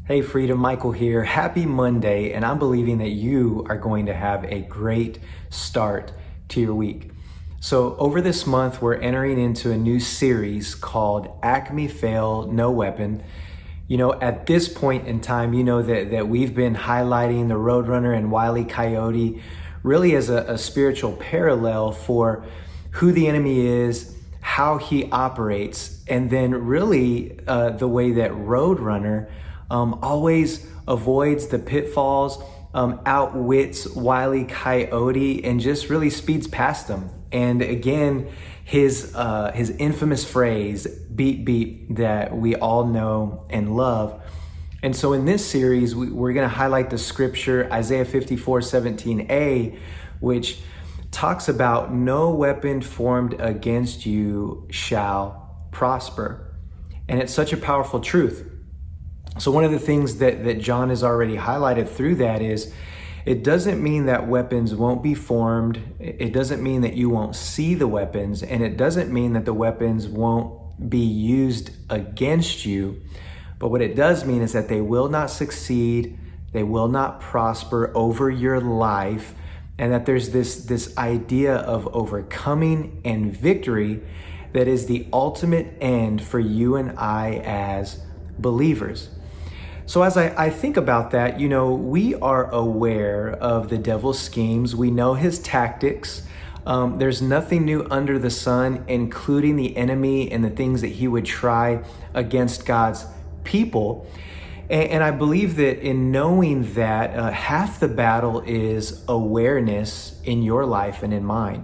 Hey Freedom, Michael here. Happy Monday, and I'm believing that you are going to have a great start to your week. So over this month, we're entering into a new series called Acme Fail, No Weapon. You know, at this point in time, you know that we've been highlighting the Roadrunner and Wile E. Coyote really as a spiritual parallel for who the enemy is, how he operates, and then really the way that Roadrunner always avoids the pitfalls, outwits Wile E. Coyote, and just really speeds past them. And again, his infamous phrase, beep, beep, that we all know and love. And so in this series, we're going to highlight the scripture, Isaiah 54:17a, which talks about no weapon formed against you shall prosper. And it's such a powerful truth. So one of the things that John has already highlighted through that is it doesn't mean that weapons won't be formed. It doesn't mean that you won't see the weapons, and it doesn't mean that the weapons won't be used against you. But what it does mean is that they will not succeed, they will not prosper over your life, and that there's this idea of overcoming and victory that is the ultimate end for you and I as believers. So as I think about that, you know, we are aware of the devil's schemes. We know his tactics. There's nothing new under the sun, including the enemy and the things that he would try against God's people. And I believe that in knowing that, half the battle is awareness in your life and in mine.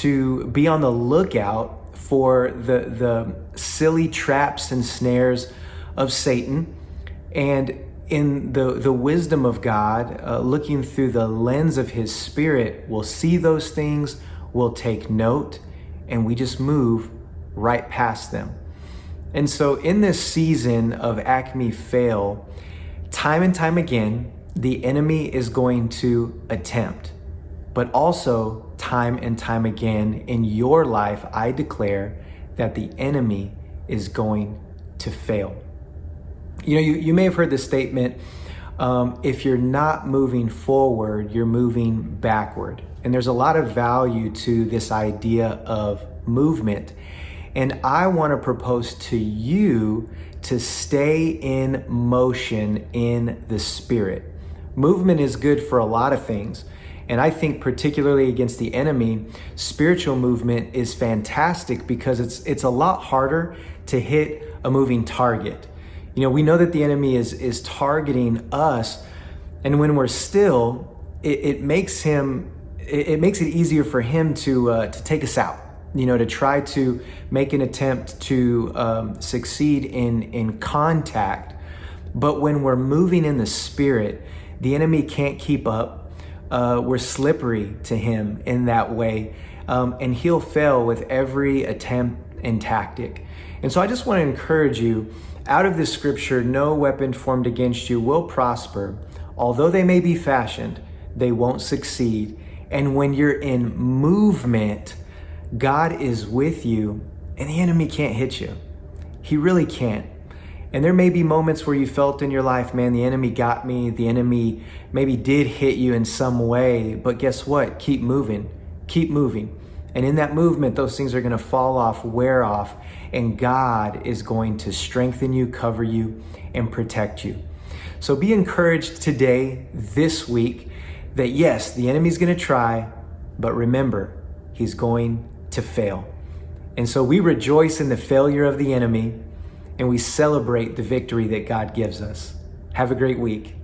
To be on the lookout for the silly traps and snares of Satan, and in the wisdom of God, looking through the lens of his spirit, we'll see those things, we'll take note, and we just move right past them. And so in this season of Acme Fail, time and time again, the enemy is going to attempt. But also time and time again in your life, I declare that the enemy is going to fail. You know, you may have heard the statement, if you're not moving forward, you're moving backward. And there's a lot of value to this idea of movement. And I want to propose to you to stay in motion in the Spirit. Movement is good for a lot of things. And I think particularly against the enemy, spiritual movement is fantastic because it's a lot harder to hit a moving target. You know, we know that the enemy is targeting us, and when we're still, it makes it easier for him to take us out. You know, to try to make an attempt to succeed in contact. But when we're moving in the Spirit, the enemy can't keep up. We're slippery to him in that way, and he'll fail with every attempt and tactic. And so I just want to encourage you, out of this scripture, no weapon formed against you will prosper. Although they may be fashioned, they won't succeed. And when you're in movement, God is with you, and the enemy can't hit you. He really can't. And there may be moments where you felt in your life, man, the enemy got me. The enemy maybe did hit you in some way, but guess what? Keep moving. Keep moving. And in that movement, those things are going to fall off, wear off, and God is going to strengthen you, cover you, and protect you. So be encouraged today, this week, that yes, the enemy's going to try, but remember, he's going to fail. And so we rejoice in the failure of the enemy, and we celebrate the victory that God gives us. Have a great week.